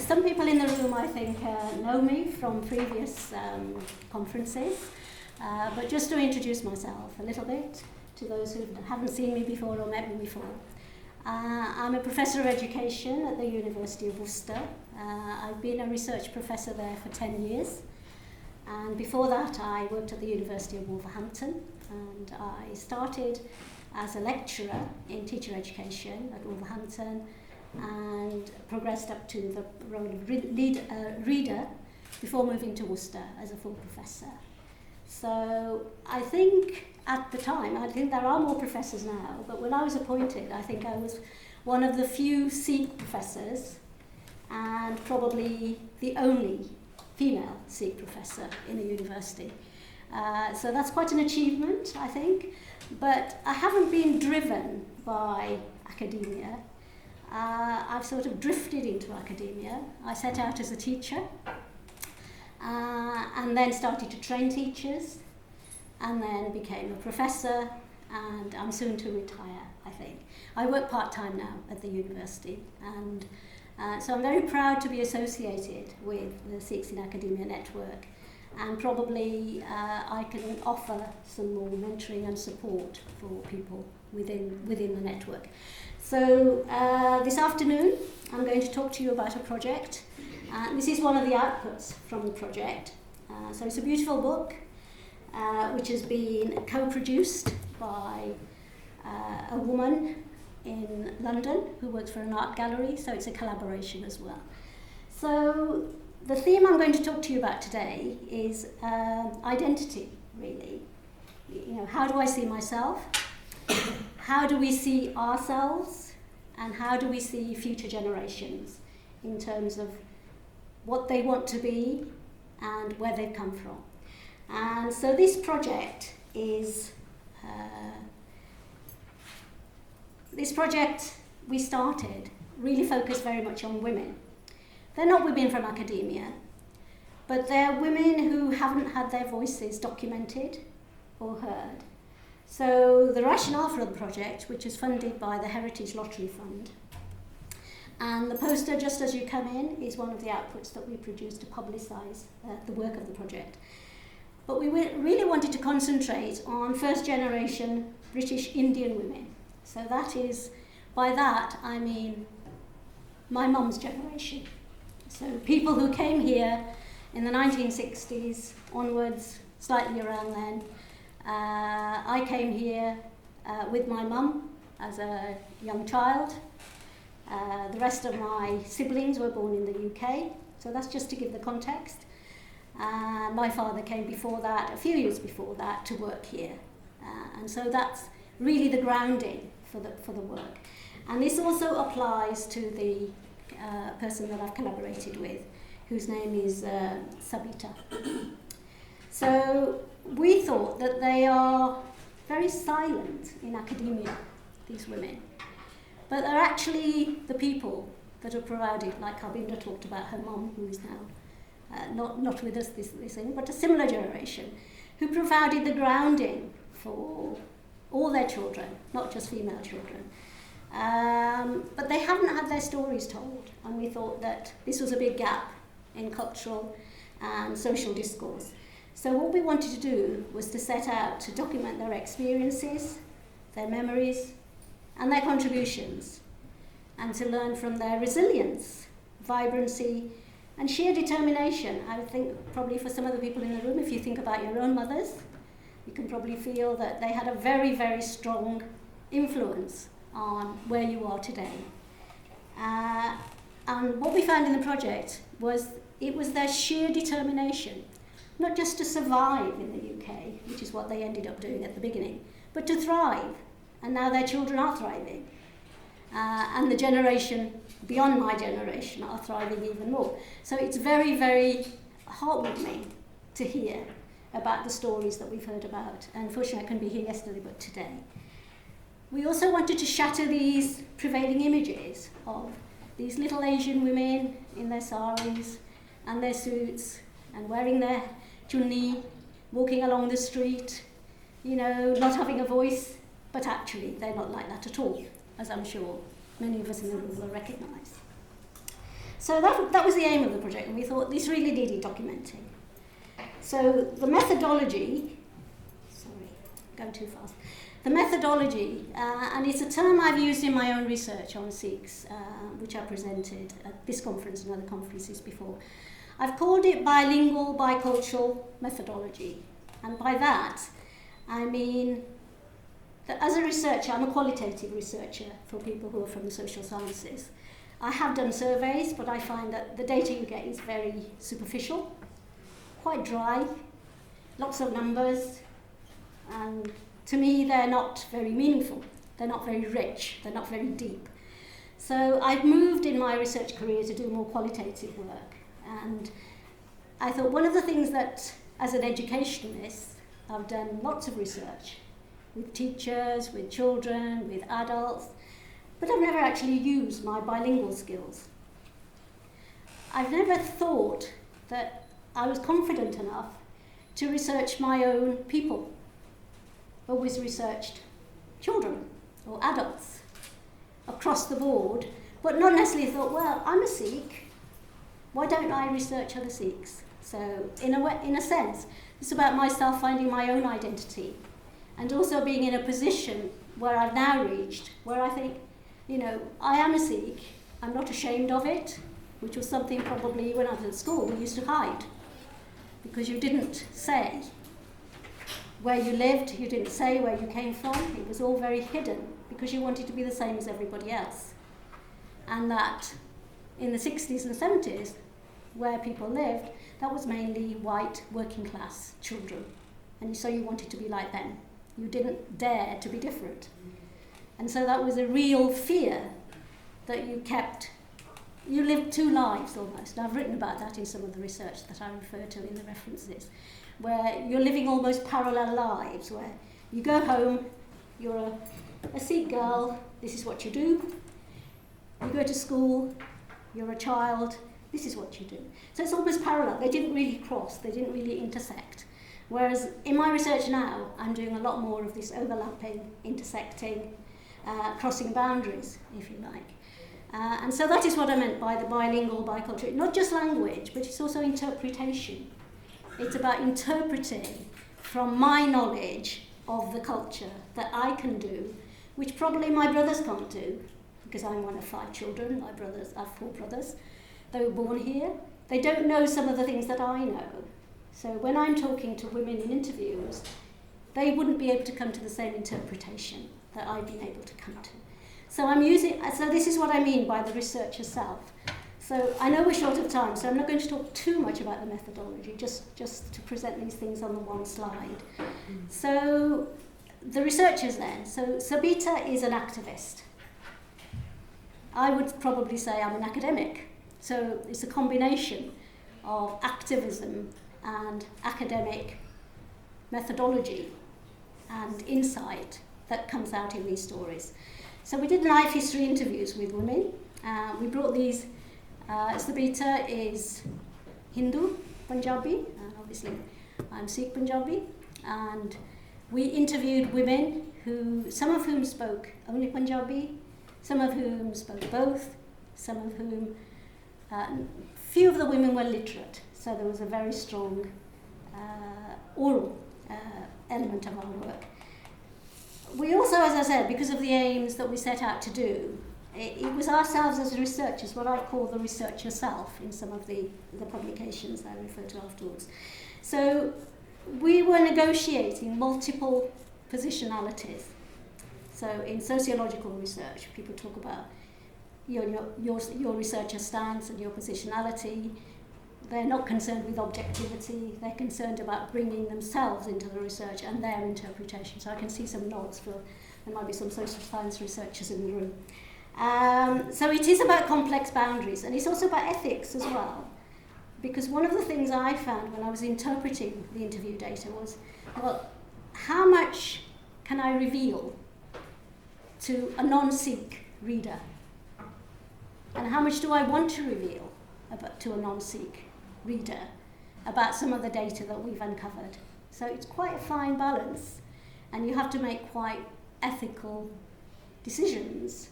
Some people in the room, I think, know me from previous conferences, but just to introduce myself a little bit to those who haven't seen me before or met me before. I'm a professor of education at the University of Worcester. I've been a research professor there for 10 years. And before that, I worked at the University of Wolverhampton, and I started as a lecturer in teacher education at Wolverhampton and progressed up to the role of reader before moving to Worcester as a full professor. So I think at the time, I think there are more professors now, but when I was appointed, I think I was one of the few Sikh professors and probably the only female Sikh professor in a university. So that's quite an achievement, I think, but I haven't been driven by academia. I've sort of drifted into academia. I set out as a teacher and then started to train teachers and then became a professor, and I'm soon to retire, I think. I work part-time now at the university, and so I'm very proud to be associated with the SikhsInAcademia network, and probably I can offer some more mentoring and support for people within the network. So this afternoon I'm going to talk to you about a project. This is one of the outputs from the project. So it's a beautiful book which has been co-produced by a woman in London who works for an art gallery, so it's a collaboration as well. So the theme I'm going to talk to you about today is identity, really. You know, how do I see myself? How do we see ourselves? And how do we see future generations in terms of what they want to be and where they've come from? And so this project is this project we started really focused very much on women. They're not women from academia, but they're women who haven't had their voices documented or heard. So the rationale for the project, which is funded by the Heritage Lottery Fund, and the poster just as you come in is one of the outputs that we produced to publicise the work of the project. But we really wanted to concentrate on first generation British Indian women. So that is, by that I mean my mum's generation. So people who came here in the 1960s onwards, slightly around then. I came here with my mum as a young child. The rest of my siblings were born in the UK, so that's just to give the context. My father came before that, a few years before that, to work here. And so that's really the grounding for the work. And this also applies to the person that I've collaborated with, whose name is Sabita. So we thought that they are very silent in academia, these women. But they're actually the people that have provided, like Harbinder talked about her mum, who is now not with us this thing, but a similar generation, who provided the grounding for all their children, not just female children. But they haven't had their stories told, and we thought that this was a big gap in cultural and social discourse. So what we wanted to do was to set out to document their experiences, their memories, and their contributions, and to learn from their resilience, vibrancy, and sheer determination. I think probably for some of the people in the room, if you think about your own mothers, you can probably feel that they had a very, very strong influence on where you are today. And what we found in the project was it was their sheer determination, not just to survive in the UK, which is what they ended up doing at the beginning, but to thrive. And now their children are thriving. And the generation beyond my generation are thriving even more. So it's very, very heartwarming to hear about the stories that we've heard about. And unfortunately, I couldn't be here yesterday, but today. We also wanted to shatter these prevailing images of these little Asian women in their saris and their suits and wearing their chunni, walking along the street, you know, not having a voice, but actually they're not like that at all, as I'm sure many of us in the room will recognise. So that was the aim of the project, and we thought this really needed documenting. So the methodology, sorry, going too fast. The methodology, and it's a term I've used in my own research on Sikhs, which I presented at this conference and other conferences before. I've called it bilingual, bicultural methodology. And by that, I mean that as a researcher, I'm a qualitative researcher for people who are from the social sciences. I have done surveys, but I find that the data you get is very superficial, quite dry, lots of numbers, and to me they're not very meaningful, they're not very rich, they're not very deep. So I've moved in my research career to do more qualitative work, and I thought one of the things that, as an educationalist, I've done lots of research with teachers, with children, with adults, but I've never actually used my bilingual skills. I've never thought that I was confident enough to research my own people. Always researched children or adults across the board, but not necessarily thought, well, I'm a Sikh, why don't I research other Sikhs? So in a sense, it's about myself finding my own identity, and also being in a position where I've now reached, where I think, I am a Sikh, I'm not ashamed of it, which was something probably when I was at school we used to hide, because you didn't say where you lived, you didn't say where you came from, it was all very hidden, because you wanted to be the same as everybody else. And that in the 60s and 70s, where people lived, that was mainly white working class children, and so you wanted to be like them. You didn't dare to be different. And so that was a real fear that you lived two lives almost. And I've written about that in some of the research that I refer to in the references, where you're living almost parallel lives, where you go home, you're a Sikh girl, this is what you do. You go to school, you're a child, this is what you do. So it's almost parallel. They didn't really cross, they didn't really intersect. Whereas in my research now, I'm doing a lot more of this overlapping, intersecting, crossing boundaries, if you like. And so that is what I meant by the bilingual, bicultural. Not just language, but it's also interpretation. It's about interpreting from my knowledge of the culture that I can do, which probably my brothers can't do, because I'm one of 5 children. I have 4 brothers. They were born here. They don't know some of the things that I know. So when I'm talking to women in interviews, they wouldn't be able to come to the same interpretation that I've been able to come to. So this is what I mean by the research herself. So I know we're short of time, so I'm not going to talk too much about the methodology, just to present these things on the one slide. So the researchers then, so Sabita is an activist. I would probably say I'm an academic. So it's a combination of activism and academic methodology and insight that comes out in these stories. So we did life history interviews with women. We brought these, Sabita is Hindu, Punjabi, and obviously I'm Sikh Punjabi, and we interviewed women some of whom spoke only Punjabi, some of whom spoke both, some of whom, few of the women were literate, so there was a very strong oral element of our work. We also, as I said, because of the aims that we set out to do, it was ourselves as researchers, what I call the researcher self in some of the publications I refer to afterwards. So we were negotiating multiple positionalities. So in sociological research, people talk about your researcher stance and your positionality. They're not concerned with objectivity, they're concerned about bringing themselves into the research and their interpretation. So I can see some nods there might be some social science researchers in the room. So it is about complex boundaries, and it's also about ethics as well. Because one of the things I found when I was interpreting the interview data was, well, how much can I reveal to a non-Sikh reader? And how much do I want to reveal to a non-Sikh reader about some of the data that we've uncovered? So it's quite a fine balance, and you have to make quite ethical decisions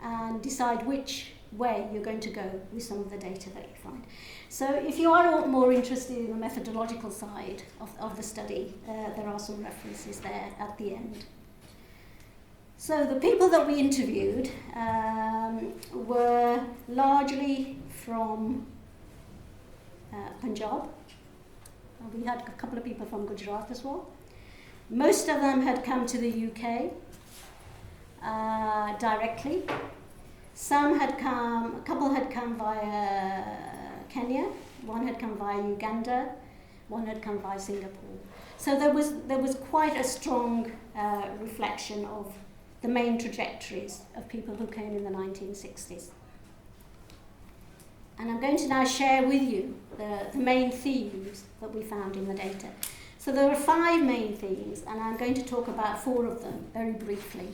and decide which way you're going to go with some of the data that you find. So if you are more interested in the methodological side of the study, there are some references there at the end. So the people that we interviewed were largely from Punjab. We had a couple of people from Gujarat as well. Most of them had come to the UK directly. Some had come, a couple had come via Kenya, one had come via Uganda, one had come via Singapore. So there was quite a strong reflection of the main trajectories of people who came in the 1960s. And I'm going to now share with you the main themes that we found in the data. So there are 5 main themes, and I'm going to talk about 4 of them very briefly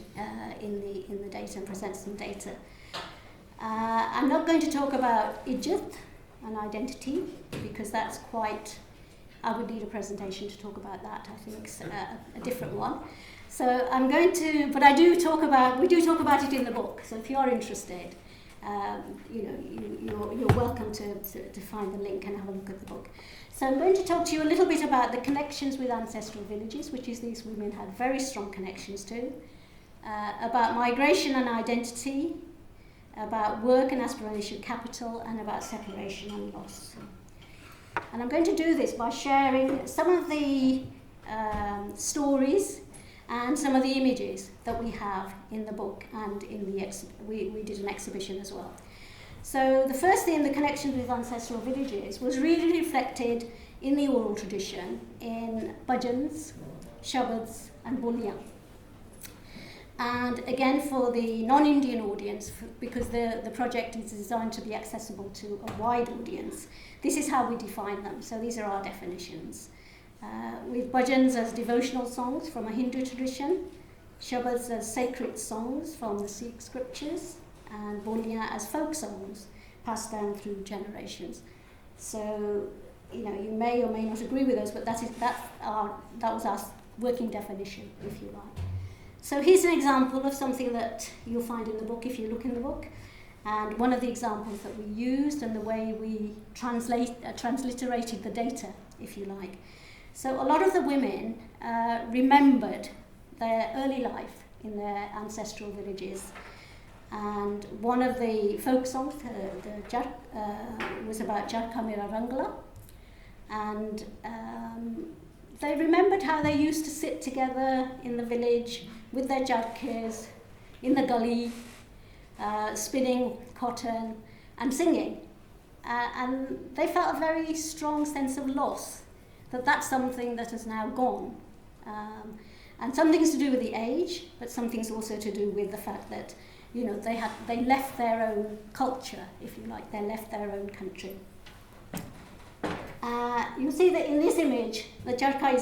in the data and present some data. I'm not going to talk about Ijat and identity, because that's quite, I would need a presentation to talk about that. I think it's a different one. So I'm going to, but we do talk about it in the book. So if you're interested, you're welcome to find the link and have a look at the book. So I'm going to talk to you a little bit about the connections with ancestral villages, which is these women had very strong connections to, about migration and identity, about work and aspiration capital, and about separation and loss. And I'm going to do this by sharing some of the stories and some of the images that we have in the book, and in the we did an exhibition as well. So the first thing, the connection with ancestral villages, was really reflected in the oral tradition in bhajans, shabads and bulya. And again, for the non-Indian audience, because the project is designed to be accessible to a wide audience, this is how we define them. So these are our definitions. With bhajans as devotional songs from a Hindu tradition, shabads as sacred songs from the Sikh scriptures, and bulya as folk songs passed down through generations. So, you may or may not agree with us, but that was our working definition, if you like. So here's an example of something that you'll find in the book if you look in the book, and one of the examples that we used and the way we transliterated the data, if you like. So a lot of the women remembered their early life in their ancestral villages, and one of the folk songs was about Jarka Mera Rangla, and they remembered how they used to sit together in the village with their jarkes in the gully, spinning cotton and singing, and they felt a very strong sense of loss, that's something that has now gone. And some things to do with the age, but some things also to do with the fact that they left their own culture, if you like, they left their own country. You'll see that in this image, the Jarka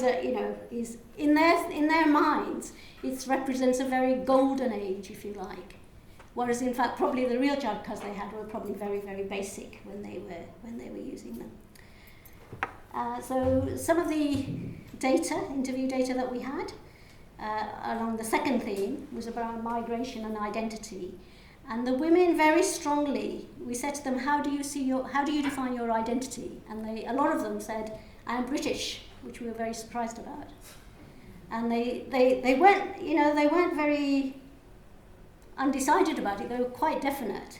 is in their minds, it represents a very golden age, if you like. Whereas in fact, probably the real Jarkas they had were probably very, very basic when they were using them. So some of the interview data that we had along the second theme was about migration and identity. And the women very strongly, we said to them, how do you define your identity? And a lot of them said, I'm British, which we were very surprised about. And they weren't very undecided about it, they were quite definite.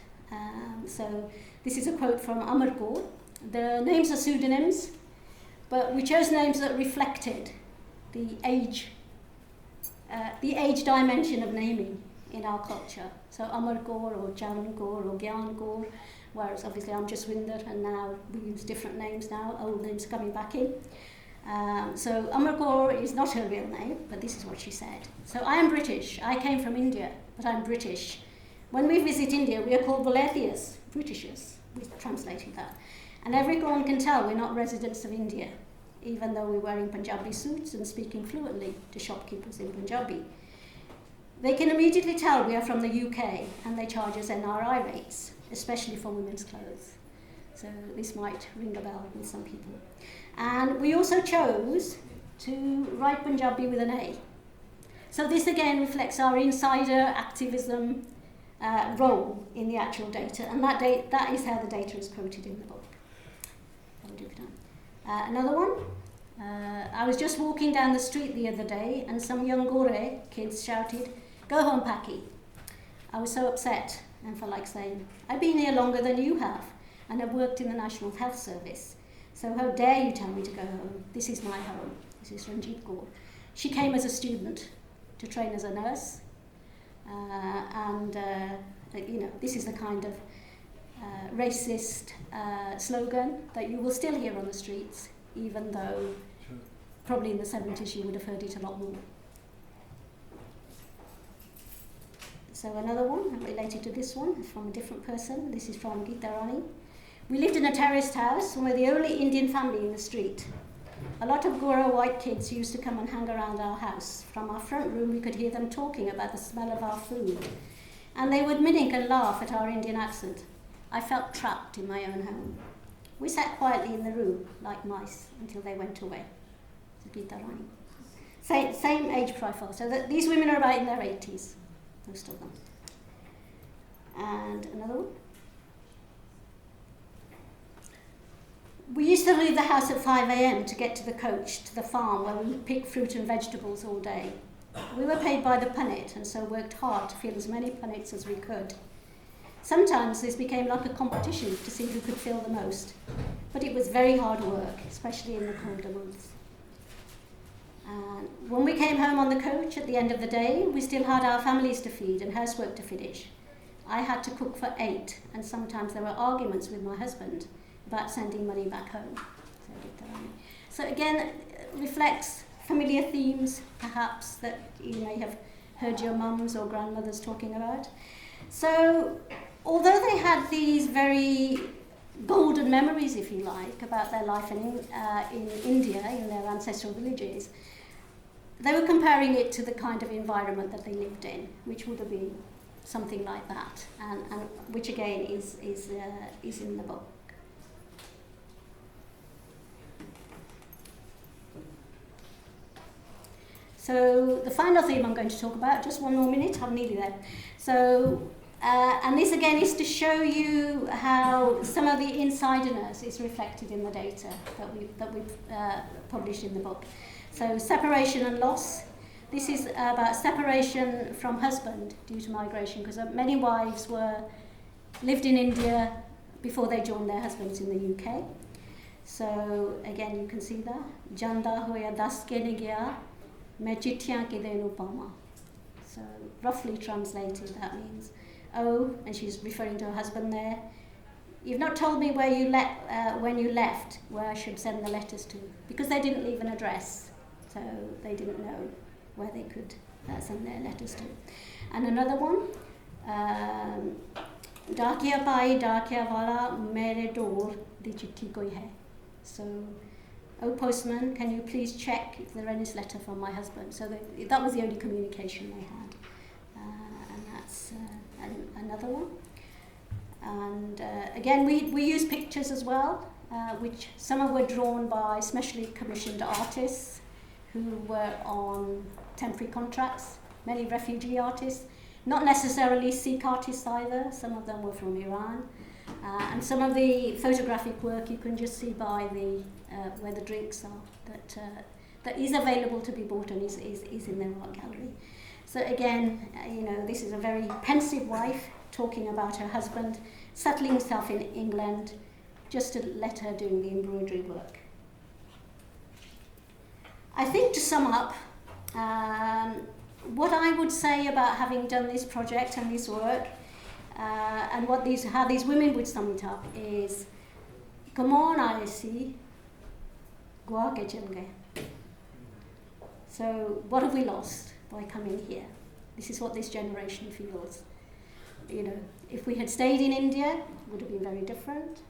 So this is a quote from Amar Kaur. The names are pseudonyms, but we chose names that reflected the age dimension of naming in our culture. So Amar Kaur or Jaran Kaur or Gyan Kaur, whereas obviously I'm Jaswinder, and now we use different names now, old names coming back in. So Amar Kaur is not her real name, but this is what she said. So I am British, I came from India, but I'm British. When we visit India, we are called Valethias, Britishers, we translated that. And everyone can tell we're not residents of India, even though we're wearing Punjabi suits and speaking fluently to shopkeepers in Punjabi. They can immediately tell we are from the UK, and they charge us NRI rates, especially for women's clothes. So this might ring a bell with some people. And we also chose to write Punjabi with an A. So this again reflects our insider activism role in the actual data, and that is how the data is quoted in the book. Another one. I was just walking down the street the other day and some young Gore kids shouted, "Go home, Paki." I was so upset and felt like saying, "I've been here longer than you have and I've worked in the National Health Service. So how dare you tell me to go home? This is my home." This is Ranjit Kaur. She came as a student to train as a nurse. This is the kind of racist slogan that you will still hear on the streets, even though probably in the 70s you would have heard it a lot more. So another one related to this one is from a different person. This is from Geeta Rani. We lived in a terraced house and we're the only Indian family in the street. A lot of Gora white kids used to come and hang around our house. From our front room we could hear them talking about the smell of our food. And they would mimic and laugh at our Indian accent. I felt trapped in my own home. We sat quietly in the room like mice until they went away. So Geeta Rani. Same age profile. So these women are about in their 80s, most of them. And another one. We used to leave the house at 5 a.m. to get to the coach, to the farm, where we picked fruit and vegetables all day. We were paid by the punnet and so worked hard to fill as many punnets as we could. Sometimes this became like a competition to see who could fill the most, but it was very hard work, especially in the colder months. And when we came home on the coach at the end of the day, we still had our families to feed and housework to finish. I had to cook for 8, and sometimes there were arguments with my husband about sending money back home. So again, reflects familiar themes, perhaps, that you may have heard your mums or grandmothers talking about. So, although they had these very golden memories, if you like, about their life in India, in their ancestral villages, they were comparing it to the kind of environment that they lived in, which would have been something like that, and which again is in the book. So the final theme I'm going to talk about, just one more minute, I'm nearly there. So, and this again is to show you how some of the insiderness is reflected in the data that we've published in the book. So separation and loss. This is about separation from husband due to migration, because many wives lived in India before they joined their husbands in the UK. So again, you can see that. Janda hoya das ke nahi gaya. So roughly translated, that means, oh, and she's referring to her husband there, you've not told me where when you left, where I should send the letters to, because they didn't leave an address, so they didn't know where they could send their letters to. And another one, Dakia pai dakia wala mere door di chitti koi hai. So, oh, postman, can you please check if there is any letter from my husband? So that was the only communication they had. And that's another one. And again, we use pictures as well, which some of were drawn by specially commissioned artists who were on temporary contracts, many refugee artists, not necessarily Sikh artists either, some of them were from Iran. And some of the photographic work you can just see by where the drinks are, that is available to be bought and is in their art gallery. So again, this is a very pensive wife talking about her husband settling himself in England just to let her do the embroidery work. I think to sum up, what I would say about having done this project and this work, and how these women would sum it up is, come on, I see. So what have we lost by coming here? This is what this generation feels. If we had stayed in India, it would have been very different.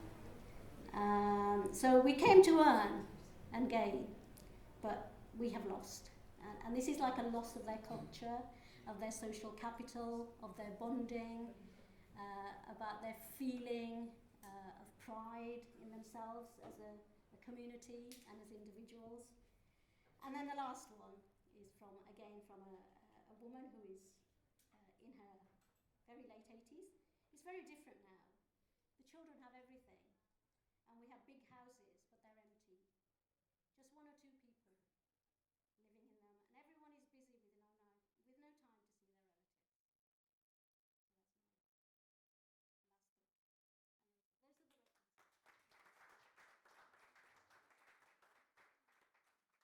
So we came to earn and gain, but we have lost. And this is like a loss of their culture, of their social capital, of their bonding, about their feeling of pride in themselves as a community and as individuals. And then the last one is from a woman who is in her very late 80s. It's very different now. The children have everything, and we have big houses.